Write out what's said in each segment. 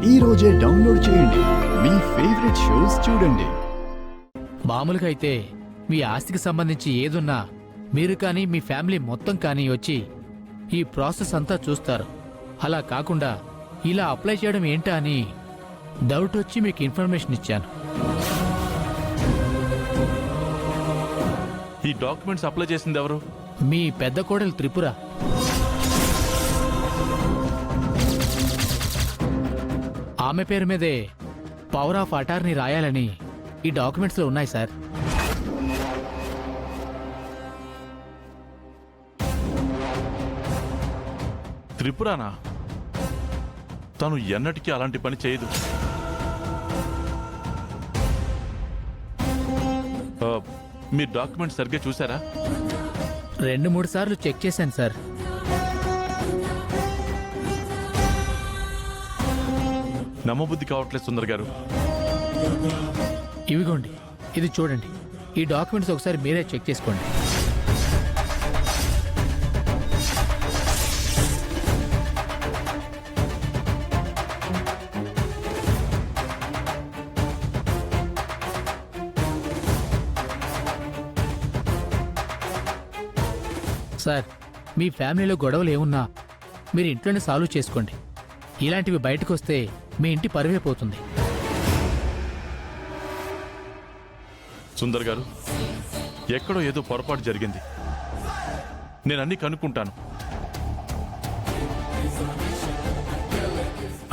ఈ రోజే డౌన్లోడ్ చేయండి. మీ ఫేవరెట్ షోస్ చూడండి. మామూలుగా అయితే మీ ఆస్తికి సంబంధించి ఏదున్నా మీరు కానీ మీ ఫ్యామిలీ మొత్తం కానీ వచ్చి ఈ ప్రాసెస్ అంతా చూస్తారు. అలా కాకుండా ఇలా అప్లై చేయడం ఏంటా అని డౌట్ వచ్చి మీకు ఇన్ఫర్మేషన్ ఇచ్చాను. ఈ డాక్యుమెంట్స్ అప్లై చేసింది ఎవరు? మీ పెద్ద కోడలు త్రిపుర. ఆమె పేరు మీదే పవర్ ఆఫ్ అటార్నీ రాయాలని ఈ డాక్యుమెంట్స్లో ఉన్నాయి సార్. త్రిపురానా? తను ఎన్నటికీ అలాంటి పని చేయదు. మీ డాక్యుమెంట్ సరిగ్గా చూసారా? 2-3 సార్లు చెక్ చేశాను సార్. నమ్మబుద్ధి కావట్లేదు సుందర్ గారు. ఇవిగోండి, ఇది చూడండి. ఈ డాక్యుమెంట్స్ ఒకసారి మీరే చెక్ చేసుకోండి. సార్, మీ ఫ్యామిలీలో గొడవలు ఏమున్నా మీరు ఇంట్లోనే సాల్వ్ చేసుకోండి. ఇలాంటివి బయటకు వస్తే మీ ఇంటి పరువే పోతుంది. సుందర్ గారు, ఎక్కడో ఏదో పొరపాటు జరిగింది. నేను అన్నీ కనుక్కుంటాను.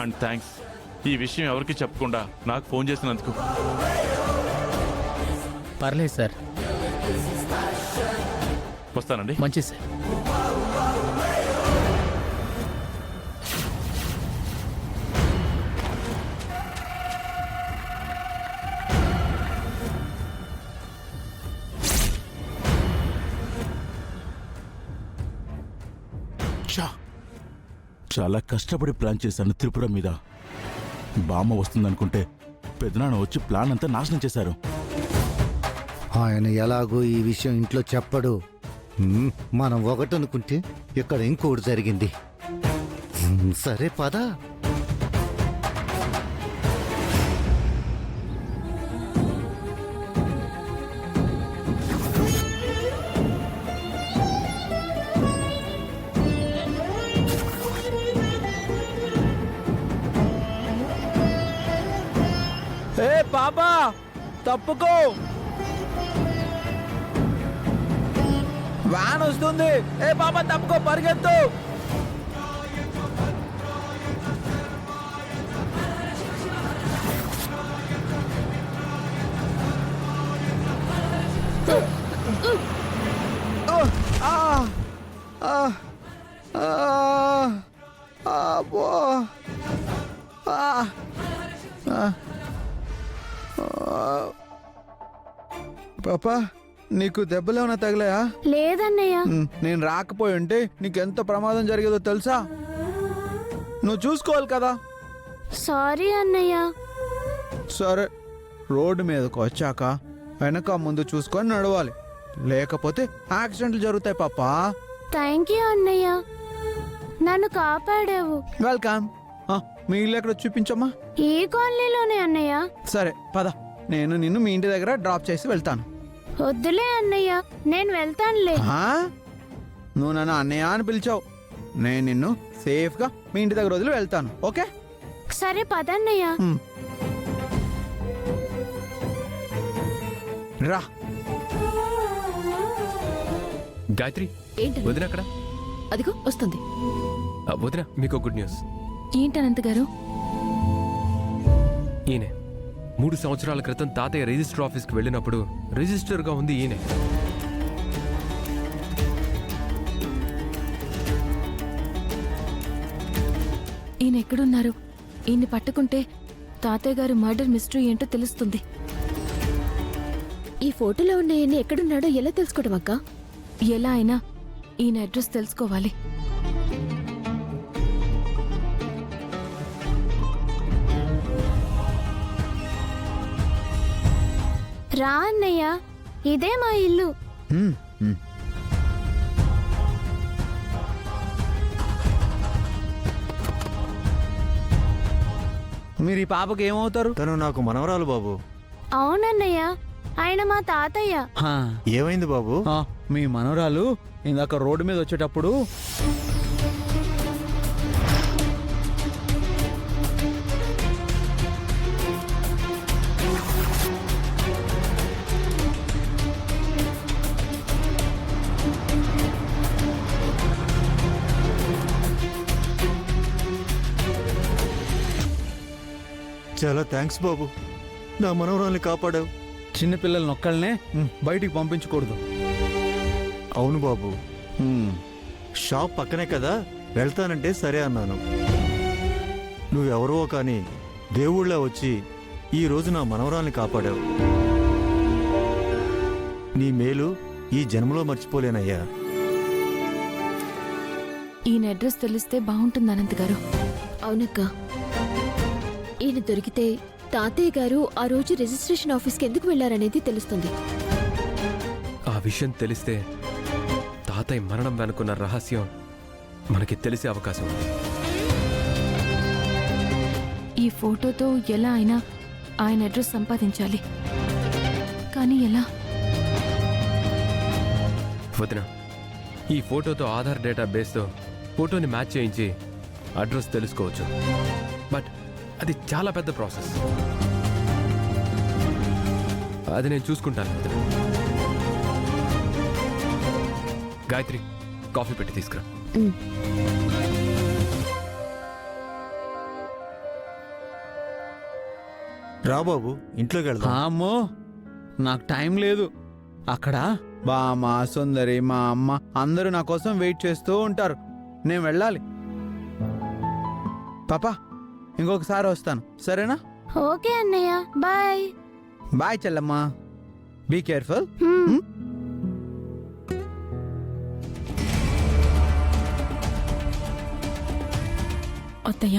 అండ్ థ్యాంక్స్, ఈ విషయం ఎవరికి చెప్పకుండా నాకు ఫోన్ చేసినందుకు. పర్లేదు సార్. వస్తానండి. మంచిది సార్. చాలా కష్టపడి ప్లాన్ చేశాను త్రిపుర మీద. బామ్మ వస్తుందనుకుంటే పెదనాన్న వచ్చి ప్లాన్ అంతా నాశనం చేశారు. ఆయన ఎలాగో ఈ విషయం ఇంట్లో చెప్పడు. మనం ఒకటనుకుంటే ఇక్కడ ఇంకోటి జరిగింది. సరే పద. పాపా తప్పుకో, వ్యాన్ వస్తుంది. ఏ పాపా తప్పుకో, పరిగెత్తు. పాపా, నీకు దెబ్బలేమన్నా తగిలాయా? లేదన్నయ్య. నేను రాకపోయి ఉంటే నీకెంత ప్రమాదం జరిగేదో తెలుసా? నువ్వు చూసుకోవాలి కదా. సారీ అన్నయ్య. సరే, రోడ్డు మీదకు వచ్చాక వెనక ముందు చూసుకొని నడవాలి, లేకపోతే యాక్సిడెంట్లు జరుగుతాయి పాపా. థ్యాంక్ యూ అన్నయ్య, నన్ను కాపాడావు. వెల్కమ్. మీ ఇల్లు ఎక్కడ చూపించమ్మా? ఈ కాలనీలోనే అన్నయ్య. సరే పద, నేను నిన్ను మీ ఇంటి దగ్గర డ్రాప్ చేసి వెళ్తాను. వద్దులే అన్నయ్య, నేను వెళ్తానులే. నువ్వు నన్ను అన్నయ్య అని పిలిచావు. నేను నిన్ను సేఫ్గా మీ ఇంటి దగ్గర వదిలి వెళ్తాను, ఓకే? సరే పదన్నయ్య. రా. గాయత్రి, ఏంటి వదిన అక్కడ? అదిగో వస్తుంది. వదిన, మీకు గుడ్ న్యూస్. ఏంటనంత గారు? ఈయనే 3 సంవత్సరాల క్రితం తాతయ్య రిజిస్టర్ ఆఫీస్కి వెళ్ళినప్పుడు రిజిస్టర్గా ఉంది ఈయనే. ఈయన ఎక్కడున్నారు? ఈయన్ని పట్టుకుంటే తాతయ్య గారు మర్డర్ మిస్టరీ ఏంటో తెలుస్తుంది. ఈ ఫోటోలో ఉన్న ఈయన ఎక్కడున్నాడో ఎలా తెలుసుకోవడం అక్క? ఎలా అయినా ఈయన అడ్రస్ తెలుసుకోవాలి. రా అన్నయ్య, ఇదే మా ఇల్లు. మీరు ఈ పాపకి ఏమవుతారు? తను నాకు మనవరాలు బాబు. అవునన్నయ్య, ఆయన మా తాతయ్య. హా, ఏమైంది బాబు? మీ మనవరాలు ఇందాక రోడ్డు మీద వచ్చేటప్పుడు చాలా థ్యాంక్స్ బాబు, నా మనవరాల్ని కాపాడావు. చిన్నపిల్లల నొక్కల్నే బయటికి పంపించకూడదు. అవును బాబు, షాప్ పక్కనే కదా, వెళ్తానంటే సరే అన్నాను. నువ్వెవరో కానీ దేవుళ్ళ వచ్చి ఈ రోజు నా మనవరాల్ని కాపాడావు. నీ మేలు ఈ జన్మలో మర్చిపోలేనయ్యా. ఈయన అడ్రస్ తెలిస్తే బాగుంటుంది అనంత్ గారు. అవునక్క, ఈయన దొరికితే తాతయ్య గారు ఆ రోజు రిజిస్ట్రేషన్ ఆఫీస్కి ఎందుకు వెళ్లారనేది తెలుస్తుంది. ఆ విషయం తెలిస్తే తాతయ్య మరణం వెనుకున్న రహస్యం మనకి తెలిసే అవకాశం ఉంది. ఈ ఫోటోతో ఎలా అయినా ఆయన అడ్రస్ సంపాదించాలి. కానీ ఎలా? వదిన, ఈ ఫోటోతో ఆధార్ డేటాబేస్తో ఫోటోని మ్యాచ్ చేయించి అడ్రస్ తెలుసుకోవచ్చు. బట్ అది చాలా పెద్ద ప్రాసెస్. అది నేను చూసుకుంటాను వదిన. గాయత్రి, కాఫీ పెట్టి తీసుకురా. రా బాబు, ఇంట్లోకి వెళ్దాం. అమ్మో, నాకు టైం లేదు. అక్కడ బామ్మ, సుందరి, మా అమ్మ అందరూ నా కోసం వెయిట్ చేస్తూ ఉంటారు. నేను వెళ్ళాలి. పాపా, ఇంకొకసారి వస్తాను, సరేనా? ఓకే అన్నయ్య, బాయ్. బాయ్ చెల్లమ్మా, బీ కేర్ఫుల్. అత్తయ్య,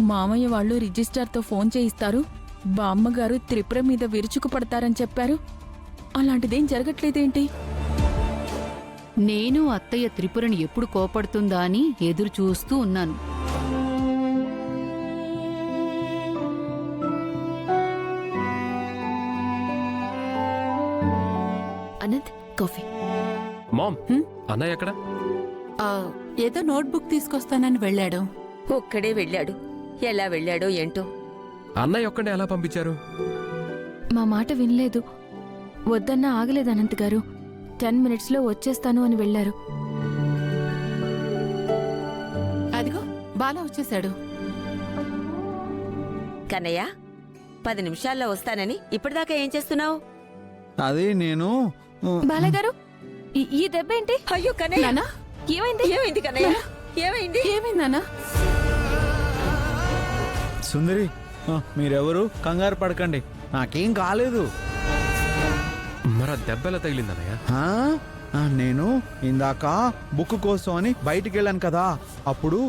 మామయ్య వాళ్ళు రిజిస్టర్తో ఫోన్ చేయిస్తారు, బామ్మగారు త్రిపుర మీద విరుచుకు పడతారని చెప్పారు. అలాంటిదేం జరగట్లేదేంటి? నేను అత్తయ్య త్రిపురని ఎప్పుడు కోపడుతుందా అని ఎదురు చూస్తూ ఉన్నాను. అనంత్, కాఫీ. మామ్, అన్నయ్య ఎక్కడ? ఏదో నోట్బుక్ తీసుకొస్తానని వెళ్ళాడు. ఒక్కడే వెళ్ళాడు. ఎలా వెళ్ళాడో ఏంటో. అన్నయ్య ఒక్కడే ఎలా పంపించారు? మా మాట వినలేదు. వద్దన్నా ఆగలేదు అనంత్ గారు. 10 minutesలో వచ్చేస్తాను అని వెళ్లారు. అదిగో బాలా వచ్చేశాడు. కన్నయ్య, 10 నిమిషాల్లో వస్తానని ఇప్పటిదాకా ఏం చేస్తున్నావు? అది నేను బాలగారు, ఈ దెబ్బ ఏంటి? అయ్యో కన్నయ్య, నానా, ఏమైంది? ఏమైంది కన్నయ్య? ఏమైంది? ఏమైందన్నా? సుందరి, మీరెవరు? కంగారు పడకండి, నాకేం కాలేదు. మరి దెబ్బలా తగిలిందన్నయ్య? నేను ఇందాక బుక్ కోసం అని బయటికి వెళ్ళాను కదా, అప్పుడు